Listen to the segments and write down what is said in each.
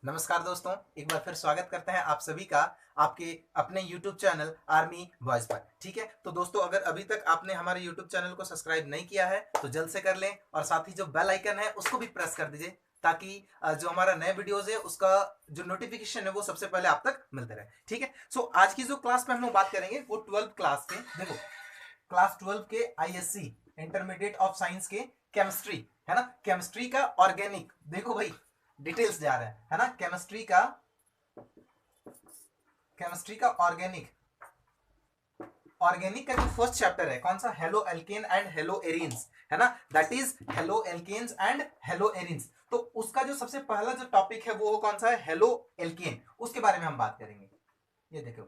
नमस्कार दोस्तों, एक बार फिर स्वागत करते हैं आप सभी का आपके अपने YouTube चैनल आर्मी बॉयज पर। ठीक है, तो दोस्तों अगर अभी तक आपने हमारे YouTube चैनल को सब्सक्राइब नहीं किया है तो जल्द से कर लें और साथ ही जो बेल आइकन है उसको भी प्रेस कर दीजिए ताकि जो हमारा नए वीडियोस है उसका जो नोटिफिकेशन है वो सबसे पहले आप तक मिलते रहे। ठीक है, सो आज की जो क्लास में हम लोग बात करेंगे वो 12th क्लास के, देखो क्लास 12 के ISC इंटरमीडिएट ऑफ साइंस के केमिस्ट्री, है ना, केमिस्ट्री का ऑर्गेनिक। देखो भाई डिटेल्स जा रहे हैं, है ना, केमिस्ट्री का ऑर्गेनिक ऑर्गेनिक का जो फर्स्ट चैप्टर है कौन सा, haloalkane and haloarenes, है ना, that is haloalkanes and haloarenes. तो उसका जो सबसे पहला जो टॉपिक है वो कौन सा है, हेलो एल्केन, उसके बारे में हम बात करेंगे। ये देखो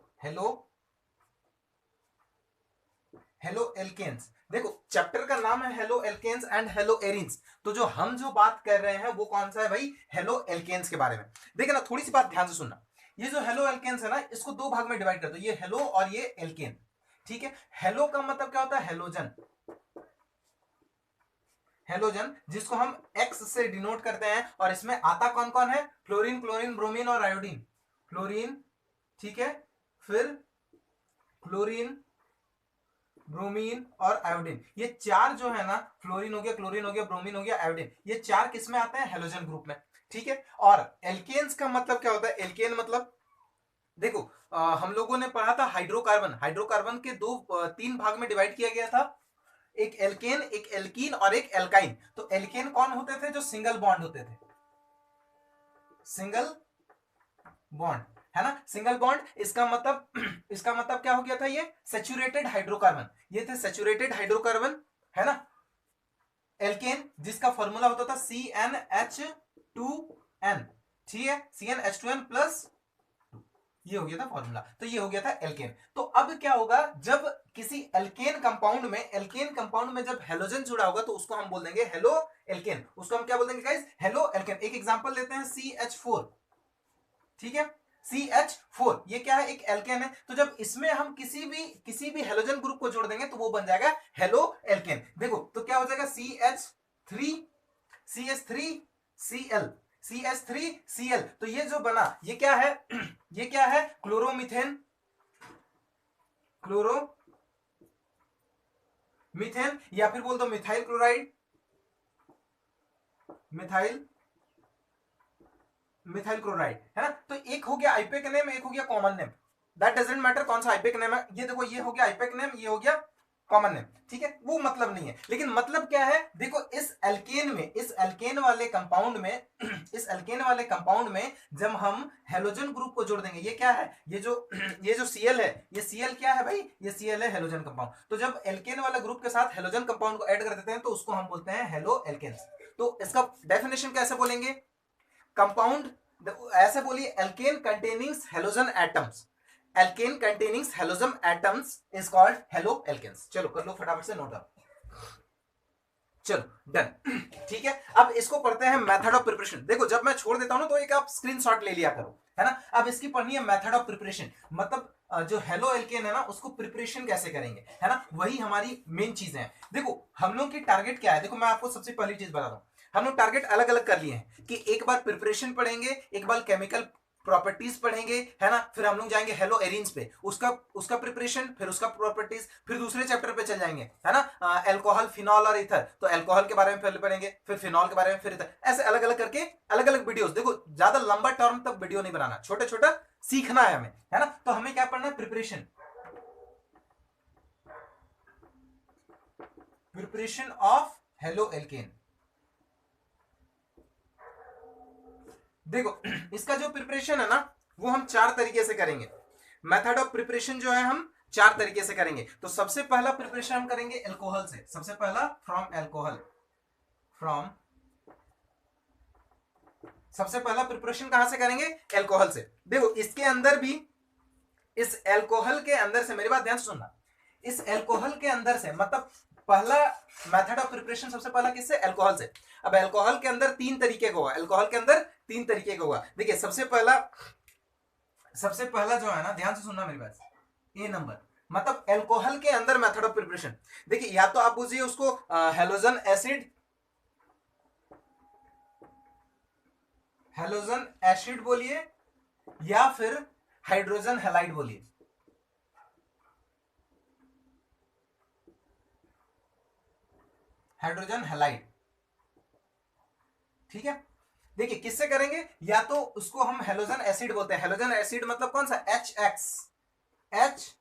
हेलो एल्केन्स, देखो चैप्टर का नाम है haloalkanes and haloarenes. तो जो बात कर रहे हैं वो कौन सा है भाई, हेलो एल्केन्स के बारे में। देखिए ना, थोड़ी सी बात ध्यान से सुनना, ये जो हेलो एल्केन्स है ना इसको दो भाग में डिवाइड कर दो, ये हेलो और ये एल्केन। ठीक है, हेलो का मतलब क्या होता है, हेलोजन, हेलोजन जिसको हम एक्स से डिनोट करते हैं, और इसमें आता कौन कौन है, फ्लोरीन, क्लोरीन, ब्रोमीन और आयोडीन। फ्लोरीन, ठीक है, फिर क्लोरीन, ब्रोमीन और आयोडीन, ये चार जो है ना, फ्लोरीन हो गया, क्लोरीन हो गया, ब्रोमीन हो गया, आयोडीन, ये चार किस में आते हैं, हेलोजन ग्रुप में। ठीक है, और एल्केन्स का मतलब क्या होता है, एल्केन मतलब देखो हम लोगों ने पढ़ा था हाइड्रोकार्बन, हाइड्रोकार्बन के तीन भाग में डिवाइड किया गया था, एक एल्केन, एक एल्कीन और एक एल्काइन। तो एल्केन कौन होते थे, जो सिंगल बॉन्ड होते थे, सिंगल बॉन्ड, है ना, सिंगल बॉन्ड। इसका मतलब क्या हो गया था, ये सेचुरेटेड हाइड्रोकार्बन, ये थे सेचुरेटेड हाइड्रोकार्बन, है ना। एल्केन जिसका फॉर्मूला होता था CnH2n, ठीक है, CnH2n प्लस, ये हो गया था फॉर्मूला, तो ये हो गया था एल्केन। तो अब क्या होगा, जब किसी एल्केन कंपाउंड में जब हेलोजन जुड़ा होगा तो उसको हम बोल देंगे हेलो एल्केन, उसको हम क्या बोल देंगे गाइस, हेलो एल्केन। एक एग्जांपल लेते हैं CH4, ठीक है, CH4 ये क्या है, एक एल्केन है। तो जब इसमें हम किसी भी हेलोजन ग्रुप को जोड़ देंगे तो वो बन जाएगा हेलो एल्केन। देखो तो क्या हो जाएगा, CH3Cl, CH3Cl। तो ये जो बना ये क्या है ये क्या है, क्लोरोमीथेन, या फिर बोल दो मिथाइल क्लोराइड, मिथाइल क्लोराइड, है ना। तो एक हो गया आईपेक नेम, एक हो गया common name, that doesn't matter कौन सा आईपेक नेम है। ये देखो ये हो गया आईपेक नेम, ये हो गया कॉमन नेम, ठीक है, वो मतलब नहीं है। लेकिन मतलब क्या है, देखो इस एल्केन वाले कंपाउंड में इस एल्केन वाले कंपाउंड में जब हम हेलोजन ग्रुप को जोड़ देंगे, ये क्या है, ये जो Cl है, ये Cl क्या है भाई, ये Cl है हेलोजन कंपाउंड। तो जब एल्केन वाला ग्रुप के साथ हेलोजन कंपाउंड को ऐड कर देते हैं तो उसको हम बोलते हैं हेलो एल्केन्स। तो इसका डेफिनेशन कैसे बोलेंगे, कंपाउंड ऐसे बोलिए, alkane containing halogen atoms, alkane containing halogen atoms is called haloalkanes. चलो कर लो फटाफट से नोट डाउन, चलो डन। ठीक है, अब इसको पढ़ते हैं मेथड ऑफ प्रिपरेशन। देखो जब मैं छोड़ देता हूं ना तो एक आप स्क्रीनशॉट ले लिया करो, है ना। अब इसकी पढ़नी है मेथड ऑफ प्रिपरेशन, मतलब जो हेलो एल्केन है ना उसको प्रिपरेशन कैसे करेंगे, है ना, वही हमारी मेन चीजें हैं। देखो हम लोग की टारगेट क्या है, देखो मैं आपको सबसे पहली चीज बता दूं, हम लोग टारगेट अलग अलग कर लिए हैं कि एक बार प्रिपरेशन पढ़ेंगे, एक बार केमिकल प्रॉपर्टीज पढ़ेंगे, है ना, फिर हम लोग जाएंगे हेलो एरिन्स पे, उसका उसका प्रिपरेशन, फिर उसका प्रॉपर्टीज, फिर दूसरे चैप्टर पे चल जाएंगे, है ना, अल्कोहल, फिनॉल और इथर, तो अल्कोहल के बारे में पहले पढ़ेंगे, फिर फिनॉल के बारे में, फिर इथर, ऐसे अलग अलग करके अलग अलग वीडियोस। देखो ज्यादा लंबा टर्म तक वीडियो नहीं बनाना, छोटा छोटा सीखना है हमें, है ना। तो हमें क्या पढ़ना है, प्रिपरेशन ऑफ हेलो एल्केन। देखो इसका जो प्रिपरेशन है ना वो हम चार तरीके से करेंगे, मेथड ऑफ प्रिपरेशन जो है हम चार तरीके से करेंगे। तो सबसे पहला प्रिपरेशन हम करेंगे अल्कोहल से, सबसे पहला फ्रॉम सबसे पहला प्रिपरेशन कहां से करेंगे, अल्कोहल से। देखो इसके अंदर भी, इस अल्कोहल के अंदर से, मेरी बात ध्यान से सुनना, इस अल्कोहल के अंदर से मतलब पहला मेथड ऑफ प्रिपरेशन सबसे पहला किससे, अल्कोहल से। अब अल्कोहल के अंदर तीन तरीके का होगा, अल्कोहल के अंदर तीन तरीके का होगा। देखिए सबसे पहला जो है ना, ध्यान से सुनना मेरी बात, ए नंबर, मतलब अल्कोहल के अंदर मेथड ऑफ प्रिपरेशन। देखिए या तो आप बुझिए उसको हेलोजन एसिड, हेलोजन एसिड बोलिए या फिर हाइड्रोजन हैलाइड बोलिए। हाइड्रोजन हैलाइड, ठीक है। देखिए किससे करेंगे, या तो उसको हम हेलोजन एसिड बोलते हैं। हेलोजन एसिड मतलब कौन सा, H x, H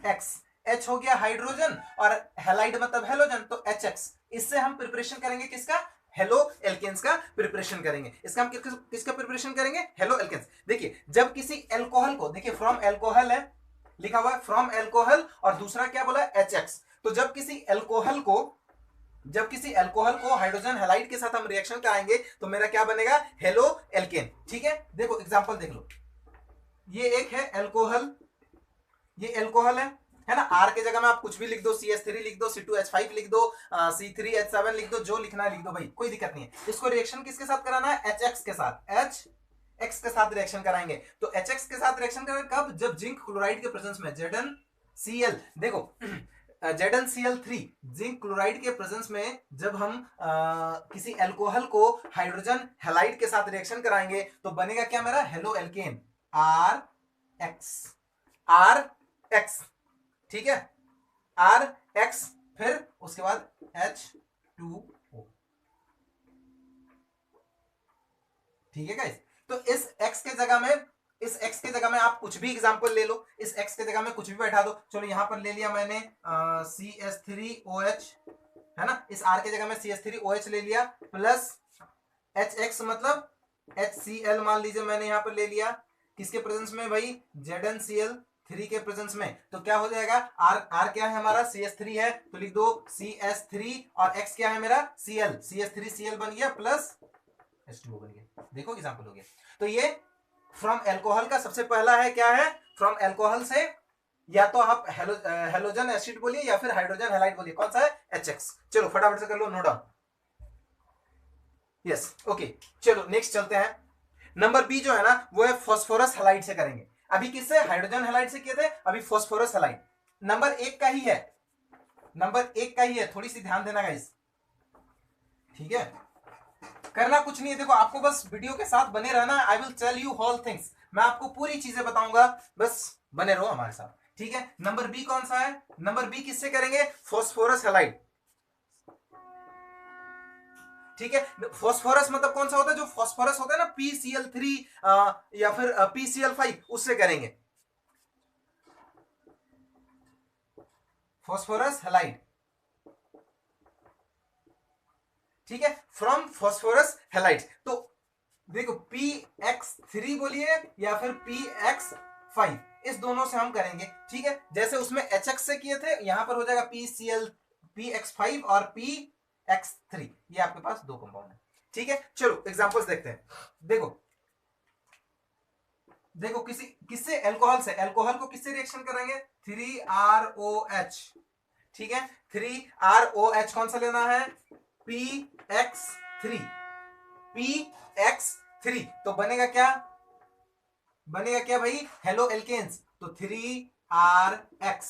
x, H हो गया हाइड्रोजन और हैलाइड मतलब हेलोजन, तो एच एक्स। इससे हम प्रिपरेशन करेंगे किसका, हेलो एल्केन्स का प्रिपरेशन करेंगे। इसका हम किसका प्रिपरेशन करेंगे, हेलो एल्केन्स। देखिए जब किसी एल्कोहल को, देखिए फ्रॉम एल्कोहल है लिखा हुआ है, फ्रॉम एल्कोहल, और दूसरा क्या बोला, एच एक्स। तो जब किसी एल्कोहल को हाइड्रोजन हैलाइड के साथ हम रिएक्शन कराएंगे तो मेरा क्या बनेगा, हेलो एल्केन, ठीक है। देखो एग्जांपल देख लो, ये एक है एल्कोहल, ये एल्कोहल है ना। आर के जगह में आप कुछ भी लिख दो, CH3 लिख दो, C2H5 लिख दो, C3H7 लिख दो, जो लिखना है लिख दो भाई, कोई दिक्कत नहीं है। इसको रिएक्शन किसके साथ कराना है, HX के साथ, HX के साथ रिएक्शन कराएंगे। तो HX के साथ रिएक्शन करेंगे कब, जब जिंक क्लोराइड के प्रेजेंस में, ZnCl, देखो ZnCl3, जिंक क्लोराइड के प्रेजेंस में जब हम किसी एल्कोहल को हाइड्रोजन हैलाइड के साथ रिएक्शन कराएंगे तो बनेगा क्या मेरा, हेलो एल्केन, RX, ठीक है, RX, फिर उसके बाद H2O, ठीक है गाइस। तो इस X के जगह में आप कुछ भी एग्जांपल ले लो, इस X के जगह में कुछ भी बैठा दो। चलो यहां पर ले लिया मैंने CH3OH, है ना। इस R के जगह में CH3OH ले लिया, प्लस HX मतलब HCl मान लीजिए मैंने यहां पर ले लिया, किसके प्रेजेंस में भाई, ZnCl3 के प्रेजेंस में। तो क्या हो जाएगा, R क्या है हमारा, CH3 है, तो लिख दो CH3, और X क्या है मेरा, Cl, CH3Cl बन गया, प्लस H2O बन गया। देखो एग्जांपल हो गया। तो ये फ्रॉम एल्कोहल का सबसे पहला है, क्या है, फ्रॉम एल्कोहल से या तो आप हेलोजन एसिड बोलिए या फिर हाइड्रोजन हैलाइड बोलिए, कौन सा है, HX। चलो फटाफट से कर लो नोट डाउन, यस ओके। चलो नेक्स्ट चलते हैं। नंबर बी जो है ना वो है फॉस्फोरस हैलाइड से करेंगे। अभी किससे, हाइड्रोजन हैलाइड से किए थे, अभी फॉस्फोरस हैलाइड। नंबर एक का ही है, थोड़ी सी ध्यान देना गाइस, ठीक है। करना कुछ नहीं है, देखो आपको बस वीडियो के साथ बने रहना। I will tell you whole things, मैं आपको पूरी चीजें बताऊंगा, बस बने रहो हमारे साथ, ठीक है। नंबर बी कौन सा है, नंबर बी किससे करेंगे, फॉस्फोरस हैलाइड, ठीक है। फॉस्फोरस मतलब कौन सा होता है, जो फॉस्फोरस होता है ना, PCl3 या फिर PCl5, उससे करेंगे फॉस्फोरस हैलाइड, ठीक है, फ्रॉम फॉस्फोरस हैलाइड। तो देखो PX3 बोलिए या फिर PX5, इस दोनों से हम करेंगे, ठीक है। जैसे उसमें HX से किए थे, यहां पर हो जाएगा PX5 और PX3, ये आपके पास दो कंपाउंड है, ठीक है। चलो एग्जांपल्स देखते हैं। देखो किससे, एल्कोहल से, एल्कोहल को किससे रिएक्शन करेंगे, 3ROH, ठीक है। 3ROH कौन सा लेना है, PX3, PX3, तो बनेगा क्या, भाई, हेलो एल्केन्स। तो 3RX,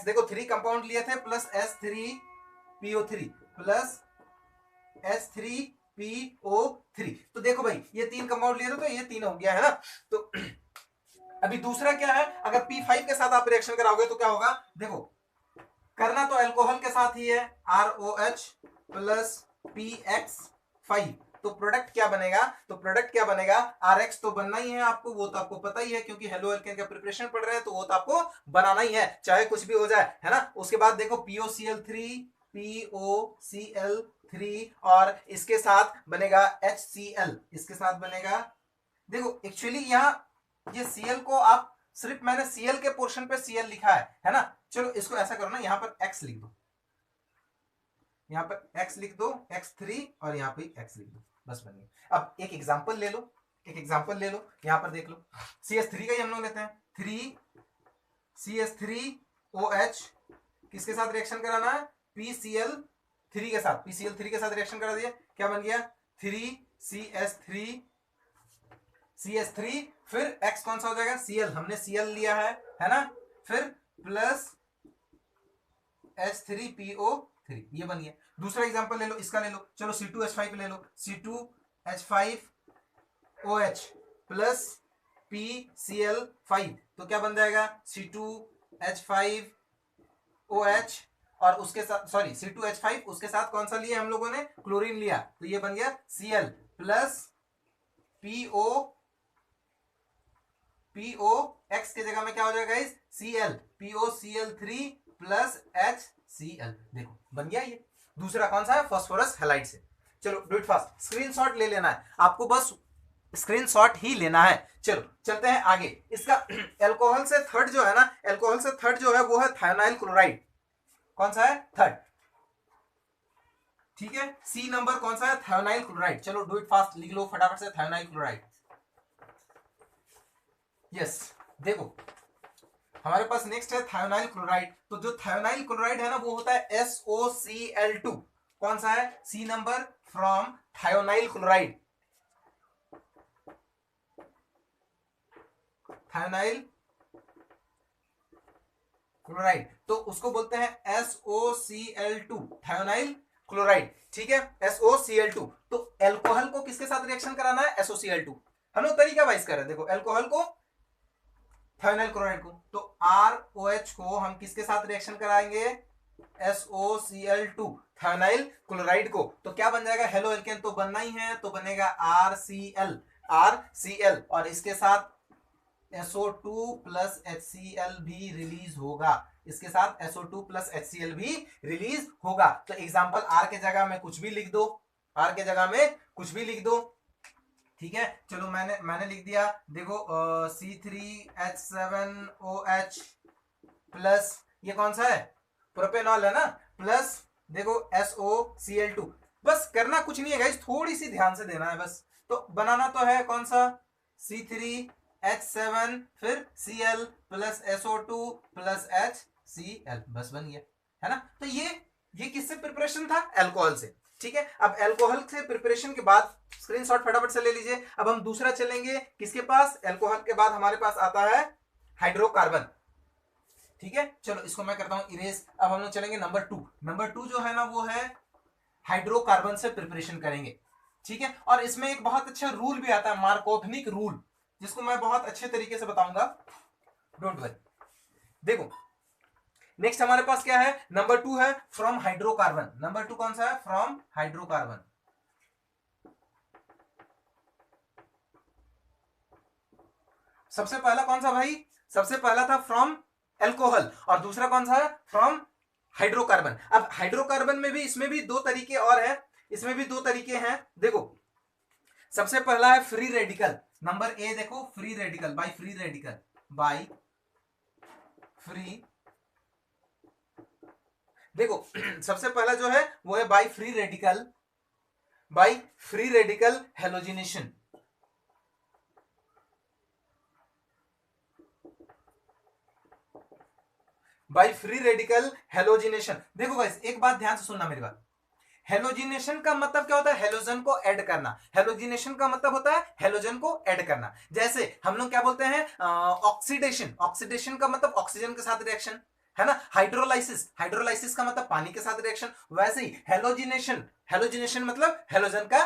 देखो 3 कंपाउंड लिए थे, प्लस H3PO3 प्लस H3PO3, तो देखो भाई ये 3 कंपाउंड लिए थे तो ये 3 हो गया है ना। तो अभी दूसरा क्या है, अगर P5 के साथ आप रिएक्शन कराओगे तो क्या होगा, देखो करना तो एल्कोहल के साथ ही है, ROH प्लस PX5, तो प्रोडक्ट क्या बनेगा, RX तो बनना ही है आपको, वो तो आपको पता ही है, क्योंकि हेलो एल्केन का प्रिपरेशन पढ़ रहे हैं, तो वो तो आपको बनाना ही है, चाहे कुछ भी हो जाए, है ना। उसके बाद देखो POCl3 और इसके साथ बनेगा HCl, इसके साथ बनेगा, देखो एक्चुअली यहाँ ये Cl को आप सिर्फ, मैंने Cl के पोर्शन पे Cl लिखा है ना। चलो इसको ऐसा करो ना, यहाँ पर X लिख दो, X3 और यहाँ पे X लिख दो, बस बन गया। अब एक एग्जांपल ले लो, यहाँ पर देख लो, CH3 का ही हम लोग लेते हैं, 3CH3OH किसके साथ रिएक्शन कराना है, PCl3 के साथ, रिएक्शन करा दिया, क्या बन गया, 3CH3 फिर X कौन सा हो जाएगा, Cl, हमने Cl लिया है ना, फिर प्लस H3PO3, ये बन गया। दूसरा एग्जांपल ले लो, इसका ले लो, चलो C2H5 ले लो, C2H5 OH प्लस PCl5, तो क्या बन जाएगा C2H5OH, और उसके साथ सॉरी C2H5, उसके साथ कौन सा लिया हम लोगों ने, क्लोरीन लिया, तो ये बन गया Cl प्लस POX के जगह में क्या हो जाएगा इस Cl, POCl3 प्लस HCl, देखो बन गया ये। दूसरा कौन सा है, फास्फोरस हैलाइड से। चलो डू इट फास्ट, स्क्रीनशॉट ले लेना है आपको, बस स्क्रीनशॉट ही लेना है। चलो चलते हैं आगे। इसका अल्कोहल से थर्ड जो है ना, अल्कोहल से थर्ड जो है वो है थायोनाइल क्लोराइड। कौन सा है, थर्ड, ठीक है। सी नंबर कौन सा है, थायोनाइल क्लोराइड। चलो डू इट फास्ट, लिख लो फटाफट से थायोनाइल क्लोराइड। यस, देखो हमारे पास नेक्स्ट है थायोनाइल क्लोराइड। तो जो थायोनाइल क्लोराइड है ना वो होता है SOCl2। कौन सा है, C number from thionyl chloride, thionyl chloride, तो उसको बोलते हैं SOCl2, थायोनाइल क्लोराइड, ठीक है, SOCl2। तो एल्कोहल को किसके साथ रिएक्शन कराना है, SOCl2। हम लोग तरीका वाइज कर रहे हैं, देखो एल्कोहल को थायोनाइल क्लोराइड को, तो ROH को हम किसके साथ रिएक्शन कराएंगे, SOCl2 थायोनाइल क्लोराइड को, तो क्या बन जाएगा, हेलो एल्केन तो बनना ही है, तो बनेगा RCl, और इसके साथ SO2 प्लस HCl भी रिलीज होगा, इसके साथ SO2 प्लस HCl भी रिलीज होगा। तो एग्जांपल R के जगह में कुछ भी लिख दो, R के जगह में कुछ भी लिख दो, ठीक है। चलो मैंने लिख दिया, देखो C3H7OH प्लस ये कौन सा है, प्रोपेनॉल है ना, प्लस देखो SOCl2। बस करना कुछ नहीं है गाइस, थोड़ी सी ध्यान से देना है बस। तो बनाना तो है कौन सा, C3H7 फिर Cl plus SO2 plus HCl, बस बन गया, है ना। तो ये किससे प्रिपरेशन था, अल्कोहल से, ठीक है। अब अल्कोहल से प्रिपरेशन के बाद स्क्रीनशॉट फटाफट से ले लीजिए। अब हम दूसरा चलेंगे किसके पास, अल्कोहल के बाद हमारे पास आता है हाइड्रोकार्बन, ठीक है। चलो इसको मैं करता हूं इरेज। अब हम लोग चलेंगे नंबर टू जो है ना वो है हाइड्रोकार्बन से प्रिपरेशन करेंगे, ठीक है। और इसमें एक बहुत अच्छा रूल भी आता है, मार्कोवनिक रूल, जिसको मैं बहुत अच्छे तरीके से बताऊंगा, डोंट वरी। देखो नेक्स्ट हमारे पास क्या है, नंबर 2 है फ्रॉम हाइड्रोकार्बन। नंबर 2 कौन सा है, फ्रॉम हाइड्रोकार्बन। सबसे पहला कौन सा भाई, सबसे पहला था फ्रॉम एल्कोहल, और दूसरा कौन सा है, फ्रॉम हाइड्रोकार्बन। अब हाइड्रोकार्बन में भी, इसमें भी दो तरीके और है, इसमें भी दो तरीके हैं। देखो सबसे पहला है फ्री रेडिकल, नंबर ए देखो, free radical, by free radical, by free, देखो सबसे पहला जो है वो है by free radical, by free radical halogenation. By free radical halogenation. देखो गाइस एक बात ध्यान से सुनना मेरी बात, हेलोजिनेशन का मतलब क्या होता है, हेलोजन को ऐड करना। हेलोजिनेशन का मतलब होता है हेलोजन को ऐड करना। जैसे हम लोग क्या बोलते हैं, ऑक्सीडेशन, ऑक्सीडेशन का मतलब ऑक्सीजन के साथ रिएक्शन, है ना। हाइड्रोलाइसिस, हाइड्रोलाइसिस का मतलब पानी के साथ रिएक्शन। वैसे ही हेलोजिनेशन, हेलोजिनेशन मतलब हेलोजन का,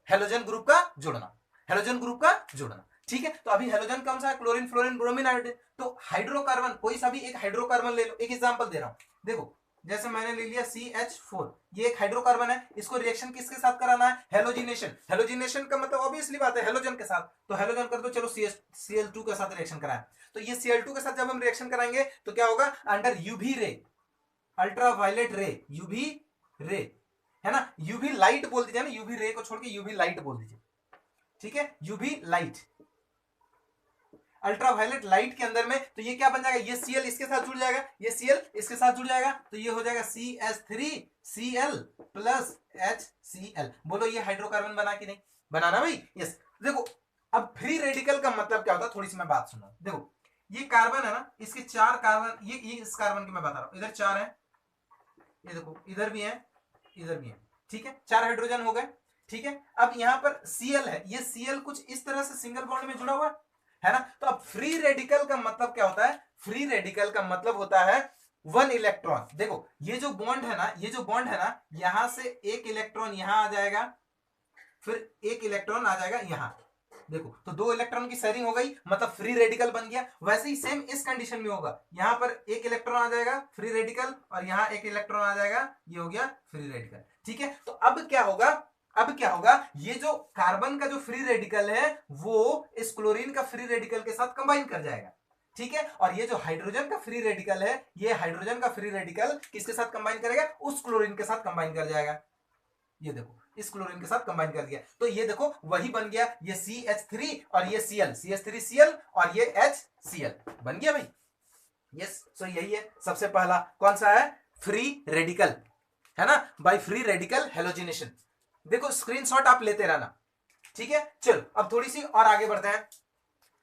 हेलोजन ग्रुप का जुड़ना, हेलोजन ग्रुप का जुड़ना, ठीक है। तो अभी हेलोजन कौन सा है, क्लोरीन, फ्लोरीन, ब्रोमीन, आयोडीन। तो हाइड्रोकार्बन, कोई सा भी एक हाइड्रोकार्बन ले लो, एक एग्जांपल दे रहा हूं, देखो जैसे मैंने ले लिया CH4, ये एक हाइड्रोकार्बन है, इसको रिएक्शन किसके साथ कराना है, हेलोजिनेशन। हेलोजिनेशन का मतलब ऑब्वियसली बात है हेलोजन के साथ, तो हेलोजन कर दो, चलो Cl2 के साथ रिएक्शन कराएं। तो ये Cl2 के साथ जब हम रिएक्शन कराएंगे तो क्या होगा, अंडर यूवी रे, अल्ट्रावायलेट रे, यूवी रे, है ना, यूवी लाइट बोल दीजिए ना, यूवी रे को छोड़ के यूवी लाइट बोल दीजिए, ठीक है, यूवी लाइट, अल्ट्रावायलेट लाइट के अंदर में, तो ये क्या बन जाएगा, ये Cl इसके साथ जुड़ जाएगा, ये Cl इसके साथ जुड़ जाएगा, तो ये हो जाएगा CH3Cl प्लस HCl। बोलो ये हाइड्रोकार्बन बना कि नहीं, बना ना भाई, यस। देखो अब फ्री रेडिकल का मतलब क्या होता है, थोड़ी सी मैं बात सुनो। देखो ये कार्बन है ना, इसके 4 कार्बन, ये इस कार्बन की मैं बता रहा हूं, इधर 4 है, ये देखो इधर भी है, इधर भी है, ठीक है, 4 हाइड्रोजन हो गए, ठीक है। अब यहां पर Cl है, ये Cl कुछ इस तरह से सिंगल बॉन्ड में जुड़ा हुआ है ना। तो अब फ्री रेडिकल का मतलब क्या होता है, फ्री रेडिकल का मतलब होता है 1 इलेक्ट्रॉन। देखो ये जो बॉन्ड है ना, ये जो बॉन्ड है ना, यहां से एक इलेक्ट्रॉन यहां आ जाएगा, फिर एक इलेक्ट्रॉन आ जाएगा यहां, देखो तो 2 इलेक्ट्रॉन की शेयरिंग हो गई, मतलब फ्री रेडिकल बन गया। वैसे ही सेम इस कंडीशन में होगा, यहां पर एक इलेक्ट्रॉन आ जाएगा फ्री रेडिकल और यहां एक इलेक्ट्रॉन आ जाएगा, ये हो गया फ्री रेडिकल। ठीक है, तो अब क्या होगा, अब क्या होगा, ये जो कार्बन का जो फ्री रेडिकल है वो इस क्लोरीन का फ्री रेडिकल के साथ कंबाइन कर जाएगा। ठीक है, और ये जो हाइड्रोजन का फ्री रेडिकल है, ये हाइड्रोजन का फ्री रेडिकल किसके साथ कंबाइन करेगा, उस क्लोरीन के साथ कंबाइन कर जाएगा। ये देखो इस क्लोरीन के साथ कंबाइन कर दिया, तो ये देखो वही बन गया, ये CH3 और ये Cl, CH3Cl और ये HCl बन गया भाई। यस, सो यही है सबसे पहला, कौन सा है, फ्री रेडिकल, है ना, बाय फ्री रेडिकल हेलोजिनेशन। देखो स्क्रीनशॉट आप लेते रहना। ठीक है, चलो अब थोड़ी सी और आगे बढ़ते हैं।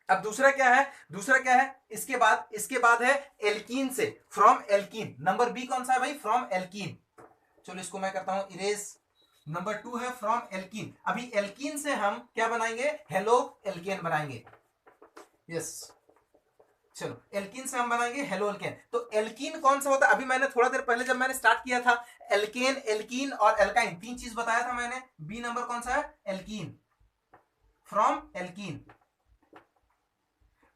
अब दूसरा क्या है, दूसरा क्या है, इसके बाद है एल्कीन से, फ्रॉम एल्कीन। नंबर बी कौन सा है भाई, फ्रॉम एल्कीन। चलो इसको मैं करता हूं इरेज। नंबर 2 है फ्रॉम एल्कीन। अभी एल्कीन से हम क्या बनाएंगे, हेलो एल्केन बनाएंगे। यस, चलो एल्कीन से हम बनाएंगे हेलो एल्केन। तो एल्कीन कौन सा होता है, अभी मैंने थोड़ा देर पहले जब मैंने स्टार्ट किया था, एल्केन, एल्कीन और एल्काइन, 3 चीज बताया था मैंने। बी नंबर कौन सा है, एल्कीन, फ्रॉम एल्कीन।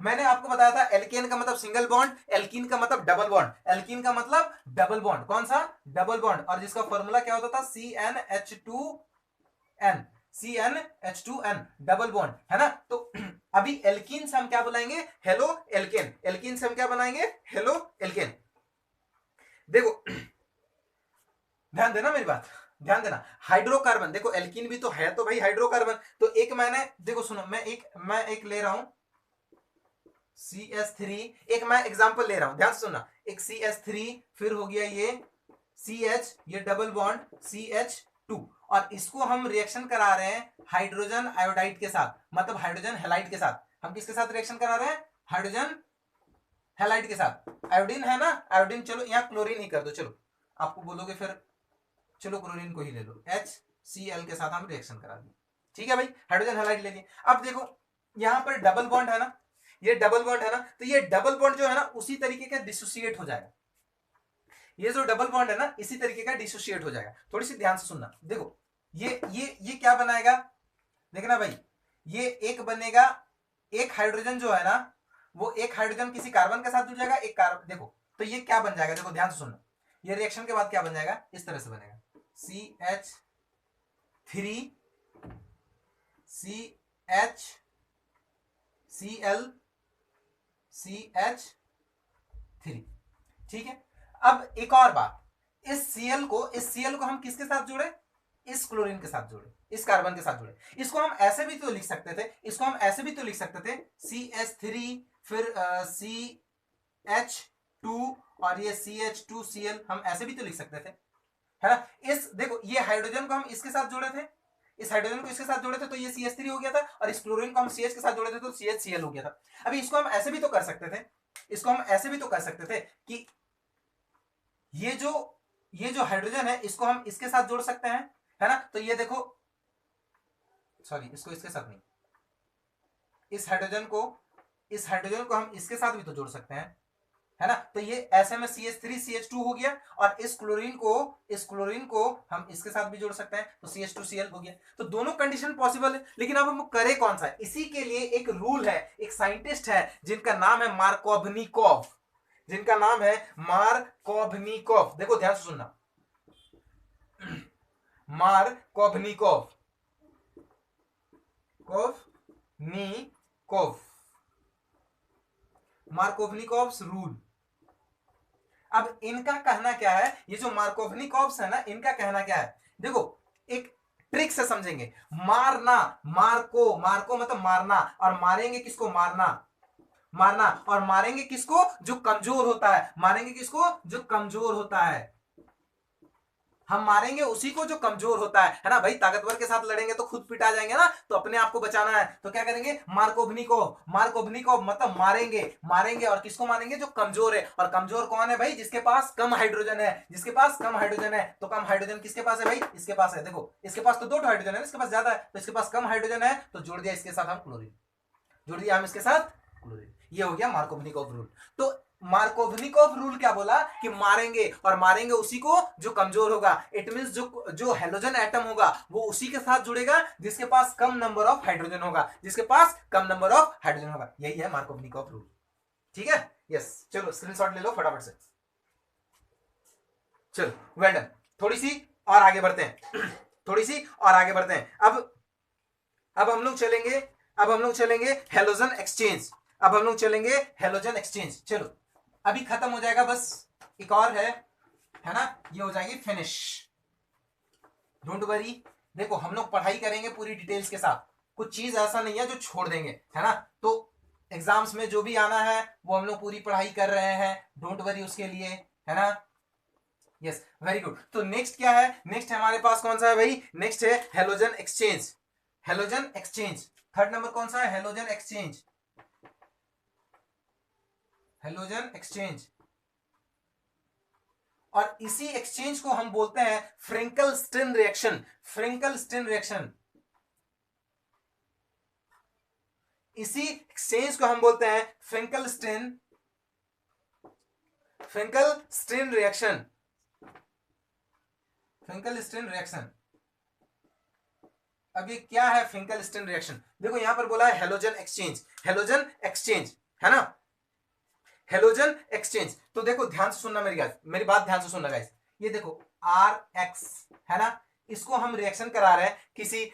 मैंने आपको बताया था एल्केन का मतलब सिंगल बॉन्ड, एल्कीन का मतलब डबल बॉन्ड। एल्कीन का मतलब डबल बॉन्ड, कौन सा, डबल बॉन्ड, और जिसका फॉर्मूला क्या होता था, CnH2n, CnH2n, डबल बॉन्ड, है ना। तो अभी एल्कीन से हम क्या बुलाएंगे, हेलो एल्केन। एल्कीन से हम क्या बनाएंगे, हेलो एल्केन। देखो ध्यान देना मेरी बात, ध्यान देना। हाइड्रोकार्बन, देखो एल्कीन भी तो है तो भाई हाइड्रोकार्बन, तो एक मैंने, देखो सुनो, मैं एक ले रहा हूं CH3, एक मैं एग्जांपल ले रहा हूं, ध्यान से सुनना। एक CH3, फिर हो गया ये CH, ये डबल बॉन्ड CH2, और इसको हम रिएक्शन करा रहे हैं हाइड्रोजन आयोडाइड के साथ, मतलब हाइड्रोजन हैलाइड के साथ। हम किसके साथ रिएक्शन करा रहे हैं, हाइड्रोजन हैलाइड के साथ। आयोडीन है ना, आयोडीन, चलो यहां क्लोरीन ही कर दो, चलो आपको बोलोगे फिर, चलो क्लोरीन को ही ले लो, HCl के साथ हम रिएक्शन करा दिए। ठीक है भाई, हाइड्रोजन हैलाइड ले लिए। अब देखो यहां पर डबल बॉन्ड है ना, ये डबल बॉन्ड है ना, तो ये डबल बॉन्ड जो है ना उसी तरीके का डिसोसिएट हो जाएगा। ये जो डबल बॉन्ड है ना इसी तरीके का डिसोसिएट हो जाएगा। थोड़ी सी ध्यान से सुनना, देखो ये क्या बनाएगा, देखना भाई, ये एक बनेगा, एक हाइड्रोजन जो है ना, वो एक हाइड्रोजन किसी कार्बन के साथ जुड़ जाएगा, एक कार्बन, देखो तो ये क्या बन जाएगा, देखो ध्यान से सुनना, ये रिएक्शन के बाद क्या बन जाएगा, इस तरह से बनेगा, CH3 CHCl CH3। ठीक है, अब एक और बात, इस Cl को हम किसके साथ जोड़े, इस क्लोरीन के साथ जोड़े, इस कार्बन के साथ जोड़े। इसको हम ऐसे भी तो लिख सकते थे, इसको हम ऐसे भी तो लिख सकते थे, CH3 फिर CH2 और ये CH2Cl, हम ऐसे भी तो लिख सकते थे, है ना। इस देखो ये हाइड्रोजन को हम इसके साथ जोड़े थे, इस हाइड्रोजन को इसके साथ जोड़े थे तो ये CH3 हो गया था, और इस क्लोरीन को हम CH के साथ जोड़े थे तो CHCl हो गया था। अभी इसको हम ऐसे भी तो कर सकते थे, इसको हम ऐसे भी तो कर सकते थे कि ये जो हाइड्रोजन है इसको हम इसके साथ जोड़ सकते हैं, है ना। तो ये देखो, सॉरी इसको इसके साथ नहीं, इस हाइड्रोजन को हम इसके साथ भी तो जोड़ सकते हैं, है ना। तो ये ऐसे में CH3 CH2 हो गया, और इस क्लोरीन को हम इसके साथ भी जोड़ सकते हैं तो CH2Cl हो गया। तो दोनों कंडीशन पॉसिबल है, लेकिन अब हम करें कौन सा, इसी के लिए एक रूल है, एक साइंटिस्ट है जिनका नाम है मार्कोवनिकोव, जिनका नाम है मार्कोवनिकोव। देखो ध्यान से सुनना, मार्कोवनिकोव, मार्कोवनिकोव्स रूल। अब इनका कहना क्या है, ये जो मार्कोवनिकोव्स है ना, इनका कहना क्या है, देखो एक ट्रिक से समझेंगे। मारना, मार्को मतलब मारना, और मारेंगे किसको, मारना, और मारेंगे किसको, जो कमजोर होता है, मारेंगे किसको, जो कमजोर होता है। हम मारेंगे उसी को जो कमजोर होता है ना भाई। ताकतवर के साथ लड़ेंगे तो खुद पिटा जाएंगे ना, तो अपने आप को बचाना है तो क्या करेंगे, मार्कोवनिकोव मतलब मारेंगे, और किसको मारेंगे, जो कमजोर है। और कमजोर कौन है भाई, जिसके पास कम हाइड्रोजन है, तो कम हाइड्रोजन किसके पास है भाई, इसके पास है। देखो इसके पास तो 2 हाइड्रोजन है, इसके पास ज्यादा है, तो इसके पास कम हाइड्रोजन है, तो जोड़ दिया इसके साथ हम क्लोरीन, ये हो गया मार्कोवनिकोव रूल। तो मार्कोवनिकॉफ रूल क्या बोला कि मारेंगे, और मारेंगे उसी को जो कमजोर होगा। इट मींस जो हेलोजन एटम होगा वो उसी के साथ जुड़ेगा जिसके पास कम नंबर ऑफ हाइड्रोजन होगा, जिसके पास कम नंबर ऑफ हाइड्रोजन होगा। यही है मार्कोवनिकॉफ रूल। ठीक है, यस। चलो स्क्रीनशॉट ले लो फटाफट से। चलो वेल डन। थोड़ी सी और आगे बढ़ते हैं थोड़ी सी और आगे बढ़ते हैं। अब हम लोग चलेंगे, हेलोजन एक्सचेंज। अब हम लोग चलेंगे हेलोजन एक्सचेंज। चलो अभी खत्म हो जाएगा, बस एक और है ना, ये हो जाएगी फिनिश। डोंट वरी, देखो हम लोग पढ़ाई करेंगे पूरी डिटेल्स के साथ, कुछ चीज ऐसा नहीं है जो छोड़ देंगे, है ना। तो एग्जाम्स में जो भी आना है वो हम लोग पूरी पढ़ाई कर रहे हैं, डोंट वरी उसके लिए, है ना। Yes, very good. तो नेक्स्ट क्या है, नेक्स्ट हमारे पास कौन सा है भाई, नेक्स्ट है halogen exchange. Halogen exchange third number कौन सा है, हेलोजन एक्सचेंज। हेलोजन एक्सचेंज, और इसी एक्सचेंज को हम बोलते हैं Finkelstein reaction. Finkelstein reaction, इसी एक्सचेंज को हम बोलते हैं Finkelstein reaction. Finkelstein reaction, अब ये क्या है फ्रेंकल स्टीन रिएक्शन? देखो यहां पर बोला है हेलोजन एक्सचेंज, हेलोजन एक्सचेंज, है ना, हेलोजन एक्सचेंज। तो देखो ध्यान से सुनना मेरी बात ध्यान से सुनना गाइस। ये देखो RX है ना, इसको हम रिएक्शन करा रहे हैं किसी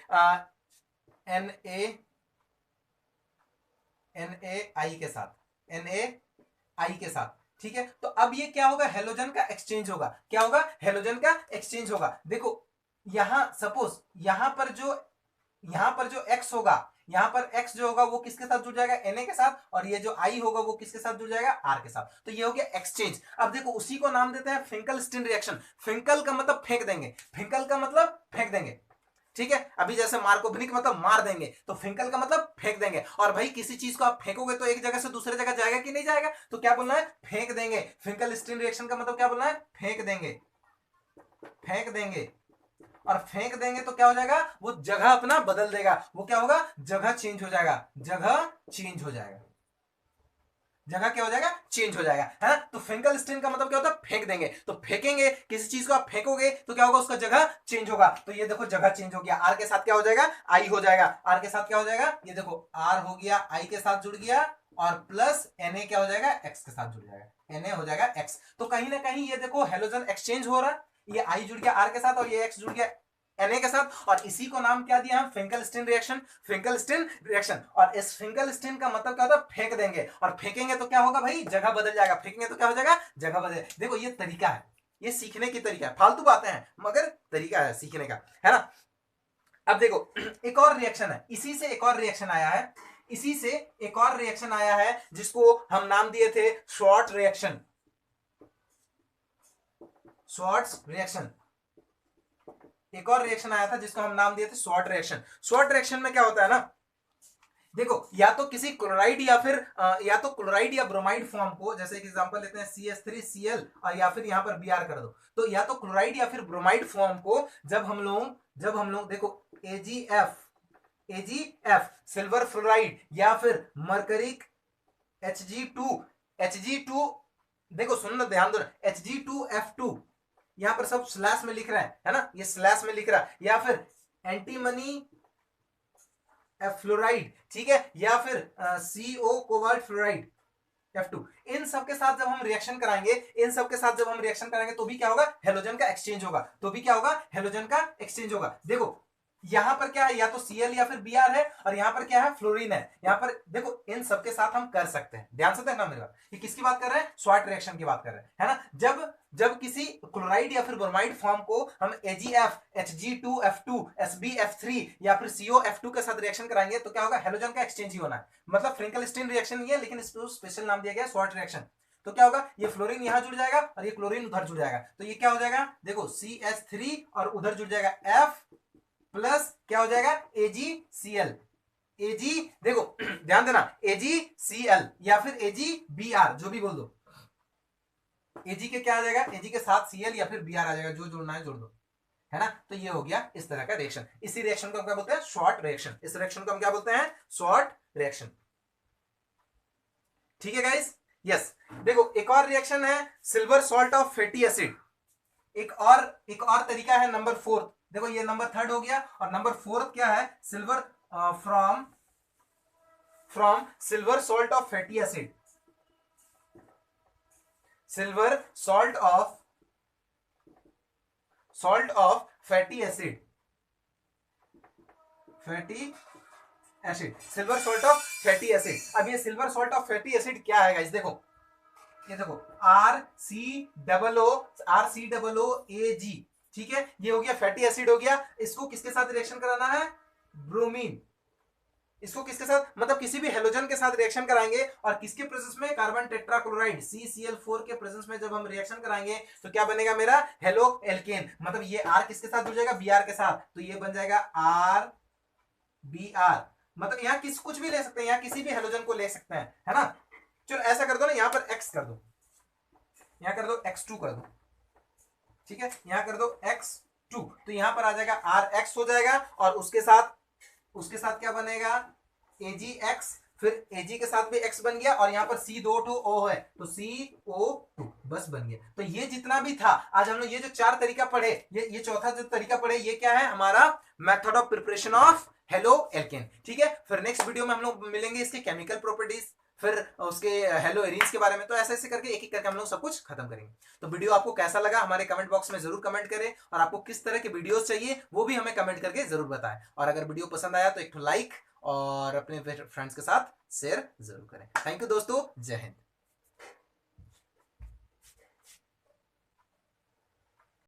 NaI के साथ, NaI के साथ, ठीक है। तो अब ये क्या होगा, हेलोजन का एक्सचेंज होगा। क्या होगा, हेलोजन का एक्सचेंज होगा। देखो यहां सपोज यहां पर जो X होगा, यहां पर X जो होगा वो किसके साथ जुड़ जाएगा, Na के साथ, और ये जो I होगा वो किसके साथ जुड़ जाएगा, R के साथ। तो ये हो गया एक्सचेंज। अब देखो उसी को नाम देते हैं फ्रेंकल स्टीन रिएक्शन। फ्रेंकल का मतलब फेंक देंगे, फ्रेंकल का मतलब फेंक देंगे, ठीक है। अभी जैसे मार्कोवनिक मतलब मार देंगे, तो फ्रेंकल का मतलब फेंक देंगे। और भाई किसी चीज को आप फेंकोगे तो एक जगह से दूसरे जगह जाएगा कि नहीं जाएगा, तो क्या बोलना है, फेंक देंगे। फ्रेंकल स्टीन रिएक्शन का मतलब क्या बोलना है, फेंक देंगे, फेंक देंगे। और फेंक देंगे तो क्या हो जाएगा, वो जगह अपना बदल देगा। वो क्या होगा, जगह चेंज हो जाएगा, जगह चेंज हो जाएगा, जगह क्या हो जाएगा, चेंज हो जाएगा, है ना। तो फ्रेंकल स्टीन का मतलब क्या होता है, फेंक देंगे। तो फेंकेंगे, किसी चीज को आप फेंकोगे तो क्या होगा, उसका जगह चेंज होगा। तो ये देखो जगह चेंज हो गया, आर के साथ क्या हो जाएगा, आई हो जाएगा। आर के साथ क्या हो जाएगा, ये देखो आर हो गया, आई के साथ जुड़ गया, और प्लस Na क्या हो जाएगा, एक्स के साथ जुड़ जाएगा, Na हो जाएगा एक्स। तो कहीं ना कहीं ये देखो हेलोजन एक्सचेंज हो रहा है, ये आई जुड़ गया आर के साथ और ये एक्स जुड़ गया Na के साथ, और इसी को नाम क्या दिया हम, Finkelstein reaction. Finkelstein reaction, और इस फ्रेंकल स्टीन का मतलब क्या होता है, फेंक देंगे। और फेंकेंगे तो क्या होगा भाई, जगह बदल जाएगा। फेंकेंगे तो क्या हो जाएगा, जगह बदल। देखो ये तरीका है, ये सीखने की तरीका है, फालतू बातें हैं मगर तरीका है सीखने का, है ना। अब देखो एक और रिएक्शन है, इसी से एक और रिएक्शन आया है, इसी से एक और रिएक्शन आया है जिसको हम नाम दिए थे शॉर्ट रिएक्शन। शॉर्ट रिएक्शन, एक और रिएक्शन आया था जिसको हम नाम दिए थे शॉर्ट रिएक्शन। शॉर्ट रिएक्शन में क्या होता है ना, देखो या तो किसी क्लोराइड या फिर या तो क्लोराइड या ब्रोमाइड फॉर्म को, जैसे एक एग्जांपल लेते हैं CH3Cl, और या फिर यहां पर Br कर दो, तो या तो क्लोराइड या फिर ब्रोमाइड फॉर्म को जब हम लोग देखो AgF सिल्वर फ्लोराइड या फिर मरकरिक Hg2, देखो सुनना ध्यान दो, Hg2F2, यहां पर सब स्लैश में लिख रहा है ना, ये स्लैश में लिख रहा है, या फिर एंटीमनी फ्लोराइड, ठीक है, या फिर CO कोबाल्ट फ्लोराइड F2, इन सब के साथ जब हम रिएक्शन कराएंगे तो भी क्या होगा, हेलोजन का एक्सचेंज होगा। तो भी क्या होगा, हेलोजन का एक्सचेंज होगा। देखो यहां पर क्या है, या तो Cl या फिर Br है, और यहां पर क्या है, फ्लोरीन है। यहां पर देखो इन सब के साथ हम कर सकते हैं, ध्यान से देखना मेरी बात, ये किसकी बात कर रहे हैं, शॉर्ट रिएक्शन की बात कर रहे हैं, है ना। जब किसी क्लोराइड या फिर ब्रोमाइड फॉर्म को हम AgF, Hg2F2, SbF3 या फिर COF2 के साथ रिएक्शन कराएंगे तो क्या होगा, हेलोजन का एक्सचेंज ही होना है। मतलब फ्रेंकल स्टीन रिएक्शन ही है, लेकिन इसको स्पेशल नाम दिया गया शॉर्ट रिएक्शन। तो क्या होगा, ये फ्लोरीन यहां जुड़ जाएगा और ये क्लोरीन उधर जुड़ जाएगा, तो ये क्या हो जाएगा, देखो CH3 और उधर जुड़ जाएगा F प्लस क्या हो जाएगा, AgCl। Ag देखो ध्यान देना, AgCl या फिर AgBr, जो भी बोल दो, Ag के क्या आ जाएगा, Ag के साथ Cl या फिर Br आ जाएगा, जो जोड़ना है जोड़ दो, है ना। तो ये हो गया इस तरह का रिएक्शन। इसी रिएक्शन को हम क्या बोलते हैं, शॉर्ट रिएक्शन। इस रिएक्शन को हम क्या बोलते हैं, शॉर्ट रिएक्शन। ठीक है गाइस, यस। देखो एक और रिएक्शन है silver salt of fatty acid. एक और तरीका है नंबर 4। देखो ये नंबर 3 हो गया, और नंबर 4 क्या है, silver from silver salt of fatty acid. Silver salt of fatty acid. Silver salt of fatty acid. अब ये silver salt of fatty acid क्या है गाइस, देखो ये देखो RCOO ठीक है, ये हो गया फैटी एसिड हो गया। इसको किसके साथ रिएक्शन कराना है, ब्रोमीन। इसको किसके साथ, मतलब किसी भी हेलोजन के साथ रिएक्शन कराएंगे, और किसके प्रेजेंस में, कार्बन टेट्राक्लोराइड CCl4 के प्रेजेंस में जब हम रिएक्शन कराएंगे तो क्या बनेगा मेरा, हेलो एल्केन। मतलब ये R किसके साथ जुड़ जाएगा, Br के साथ, तो ये बन जाएगा RBr। मतलब यहाँ कुछ भी ले सकते हैं, यहाँ किसी भी हेलोजन को ले सकते हैं, है ना। चलो ऐसा कर दो ना, यहां पर X कर दो, यहां कर दो X2 कर दो, ठीक है, यहां कर दो X2, तो यहां पर आ जाएगा RX हो जाएगा, और उसके साथ क्या बनेगा, AgX, फिर Ag के साथ भी X बन गया, और यहां पर C2O है तो CO2 बस बन गया। तो ये जितना भी था आज हम लोग, ये जो 4 तरीका पढ़े, ये चौथा जो तरीका पढ़े, ये क्या है, हमारा method of preparation of halo alkane. ठीक है, फिर नेक्स्ट वीडियो में हम लोग मिलेंगे इसके केमिकल प्रॉपर्टीज, फिर उसके हेलो एरीन्स के बारे में। तो ऐसे ऐसे करके एक एक करके हम लोग सब कुछ खत्म करेंगे। तो वीडियो आपको कैसा लगा हमारे कमेंट बॉक्स में जरूर कमेंट करें, और आपको किस तरह के वीडियोस चाहिए वो भी हमें कमेंट करके जरूर बताएं। और अगर वीडियो पसंद आया तो एक लाइक और अपने फ्रेंड्स के साथ शेयर जरूर करें। थैंक यू दोस्तों, जय हिंद।